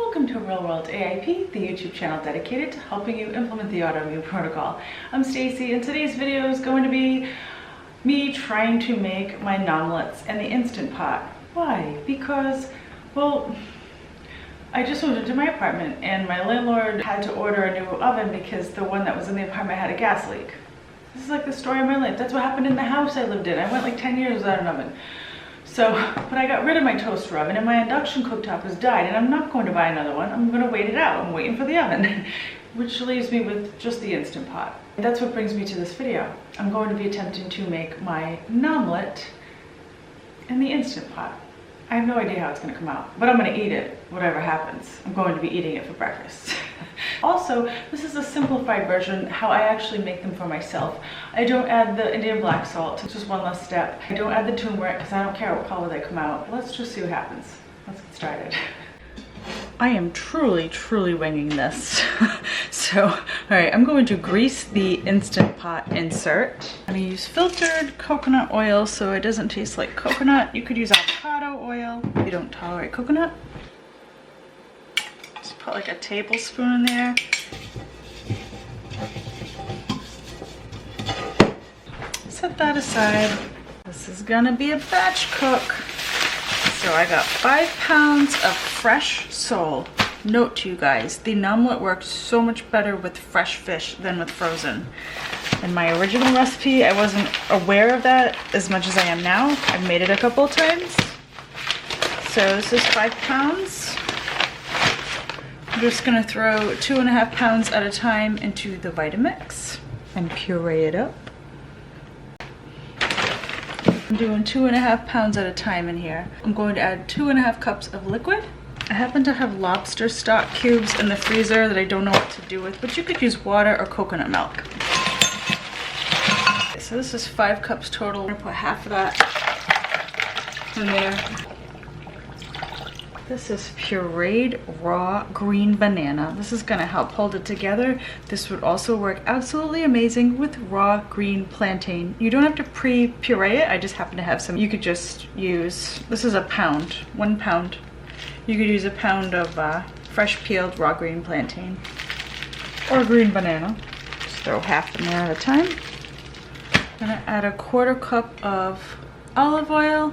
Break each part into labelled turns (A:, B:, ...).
A: Welcome to Real World AIP, the YouTube channel dedicated to helping you implement the Autoimmune Protocol. I'm Stacey, and today's video is going to be me trying to make my n'omelets in the Instant Pot. Why? Because, well, I just moved into my apartment and my landlord had to order a new oven because the one that was in the apartment had a gas leak. This is like the story of my life. That's what happened in the house I lived in. I went like 10 years without an oven. So, but I got rid of my toaster oven and my induction cooktop has died, and I'm not going to buy another one. I'm going to wait it out. I'm waiting for the oven, which leaves me with just the Instant Pot. That's what brings me to this video. I'm going to be attempting to make my n'omelet in the Instant Pot. I have no idea how it's going to come out, but I'm going to eat it, whatever happens. I'm going to be eating it for breakfast. Also, this is a simplified version, how I actually make them for myself. I don't add the Indian black salt, it's just one less step. I don't add the turmeric because I don't care what color they come out. Let's just see what happens. Let's get started. I am truly winging this. So, all right, I'm going to grease the Instant Pot insert. I'm gonna use filtered coconut oil so it doesn't taste like coconut. You could use avocado oil if you don't tolerate coconut. Just put like a tablespoon in there. Set that aside. This is gonna be a batch cook. So I got 5 pounds of fresh sole. Note to you guys, the n'omelet works so much better with fresh fish than with frozen. In my original recipe, I wasn't aware of that as much as I am now. I've made it a couple of times. So this is 5 pounds. I'm just gonna throw 2.5 pounds at a time into the Vitamix and puree it up. I'm doing 2.5 pounds at a time in here. I'm going to add 2.5 cups of liquid. I happen to have lobster stock cubes in the freezer that I don't know what to do with, but you could use water or coconut milk. Okay, so this is 5 cups total. I'm gonna put half of that in there. This is pureed raw green banana. This is gonna help hold it together. This would also work absolutely amazing with raw green plantain. You don't have to pre-puree it. I just happen to have some. You could just use, this is a pound, 1 pound. You could use a pound of fresh peeled raw green plantain or green banana. Just throw half in there at a time. I'm gonna add 1/4 cup of olive oil.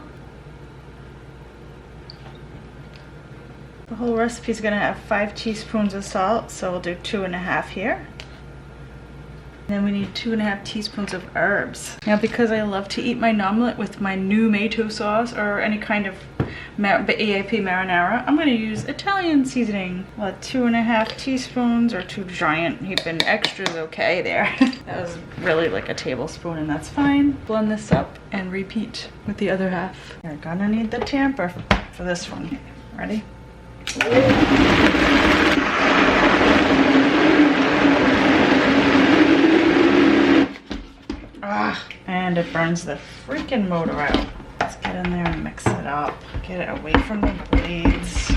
A: The whole recipe is gonna have 5 teaspoons of salt, so we'll do 2.5 here. And then we need 2.5 teaspoons of herbs. Now, because I love to eat my n'omelet with my new tomato sauce or any kind of AIP marinara, I'm gonna use Italian seasoning. 2.5 teaspoons or 2 giant heaping extras, okay there. That was really like a tablespoon and that's fine. Blend this up and repeat with the other half. You're gonna need the tamper for this one. Ready? And it burns the freaking motor out. Let's get in there and mix it up. Get it away from the blades.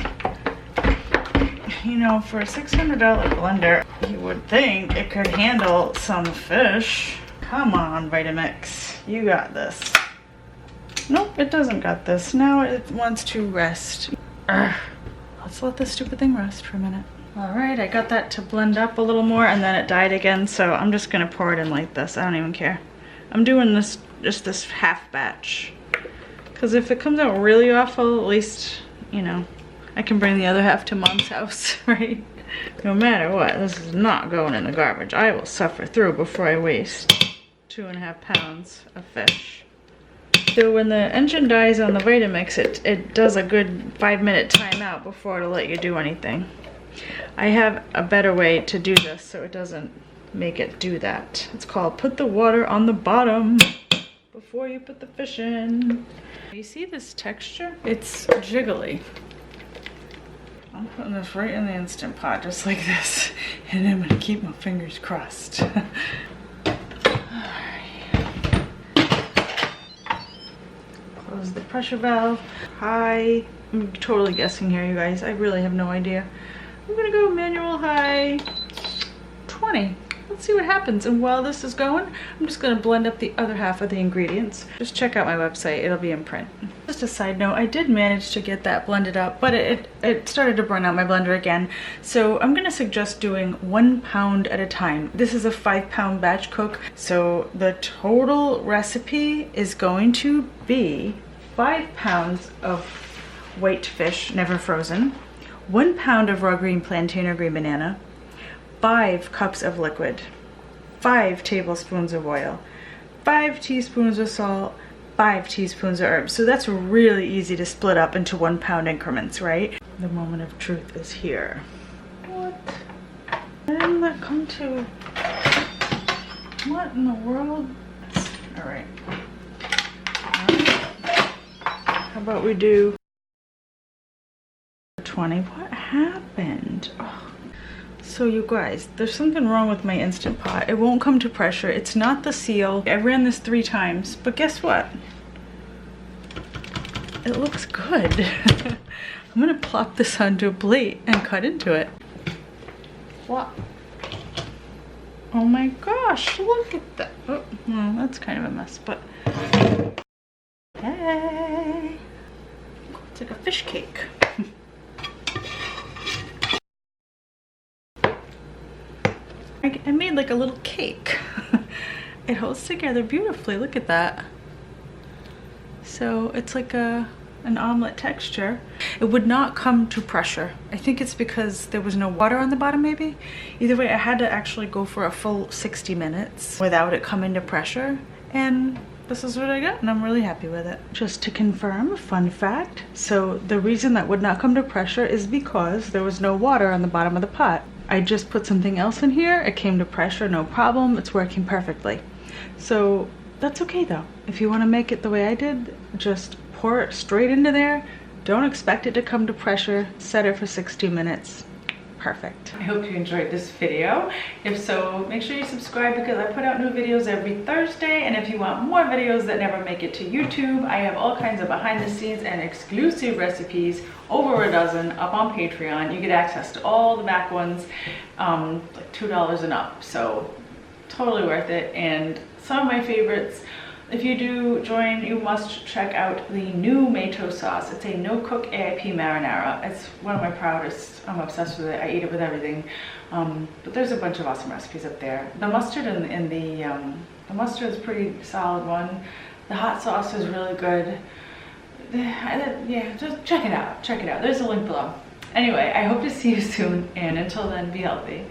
A: You know, for a $600 blender, you would think it could handle some fish. Come on, Vitamix. You got this. Nope, it doesn't got this. Now it wants to rest. Let's let this stupid thing rest for a minute. All right, I got that to blend up a little more and then it died again, so I'm just gonna pour it in like this. I don't even care. I'm doing this, just this half batch. Because if it comes out really awful, at least, you know, I can bring the other half to Mom's house, right? No matter what, this is not going in the garbage. I will suffer through before I waste 2.5 pounds of fish. So when the engine dies on the Vitamix, it does a good 5-minute timeout before it'll let you do anything. I have a better way to do this so it doesn't make it do that. It's called put the water on the bottom before you put the fish in. You see this texture? It's jiggly. I'm putting this right in the Instant Pot just like this, and I'm gonna keep my fingers crossed. Close the pressure valve. High. I'm totally guessing here, you guys. I really have no idea. I'm gonna go manual high 20. Let's see what happens. And while this is going, I'm just gonna blend up the other half of the ingredients. Just check out my website, it'll be in print. Just just a side note, I did manage to get that blended up, but it started to burn out my blender again. So I'm gonna suggest doing 1 pound at a time. This is a 5-pound batch cook. So the total recipe is going to be 5 pounds of white fish, never frozen, 1 pound of raw green plantain or green banana, 5 cups of liquid, 5 tablespoons of oil, 5 teaspoons of salt, 5 teaspoons of herbs. So that's really easy to split up into 1 pound increments, right? The moment of truth is here. What? Why didn't that come to? What in the world? All right. How about we do 20? What happened? Oh. So you guys, there's something wrong with my Instant Pot. It won't come to pressure. It's not the seal. I ran this 3 times, but guess what? It looks good. I'm gonna plop this onto a plate and cut into it. What? Oh my gosh, look at that. Oh, well, that's kind of a mess, but hey, it's like a fish cake. I made like a little cake. It holds together beautifully, look at that. So it's like an omelet texture. It would not come to pressure. I think it's because there was no water on the bottom maybe. Either way, I had to actually go for a full 60 minutes without it coming to pressure. And this is what I got and I'm really happy with it. Just to confirm, fun fact. So the reason that would not come to pressure is because there was no water on the bottom of the pot. I just put something else in here. It came to pressure, no problem. It's working perfectly. So that's okay though. If you want to make it the way I did, just pour it straight into there. Don't expect it to come to pressure. Set it for 60 minutes. Perfect. I hope you enjoyed this video. If so, make sure you subscribe because I put out new videos every Thursday. And if you want more videos that never make it to YouTube, I have all kinds of behind the scenes and exclusive recipes, over a dozen, up on Patreon. You get access to all the back ones, like $2 and up. So totally worth it. And some of my favorites, if you do join, you must check out the new Mato sauce. It's a no-cook AIP marinara. It's one of my proudest. I'm obsessed with it. I eat it with everything. But there's a bunch of awesome recipes up there. The mustard and the mustard is a pretty solid one. The hot sauce is really good. Yeah, just check it out. Check it out. There's a link below. Anyway, I hope to see you soon, and until then, be healthy.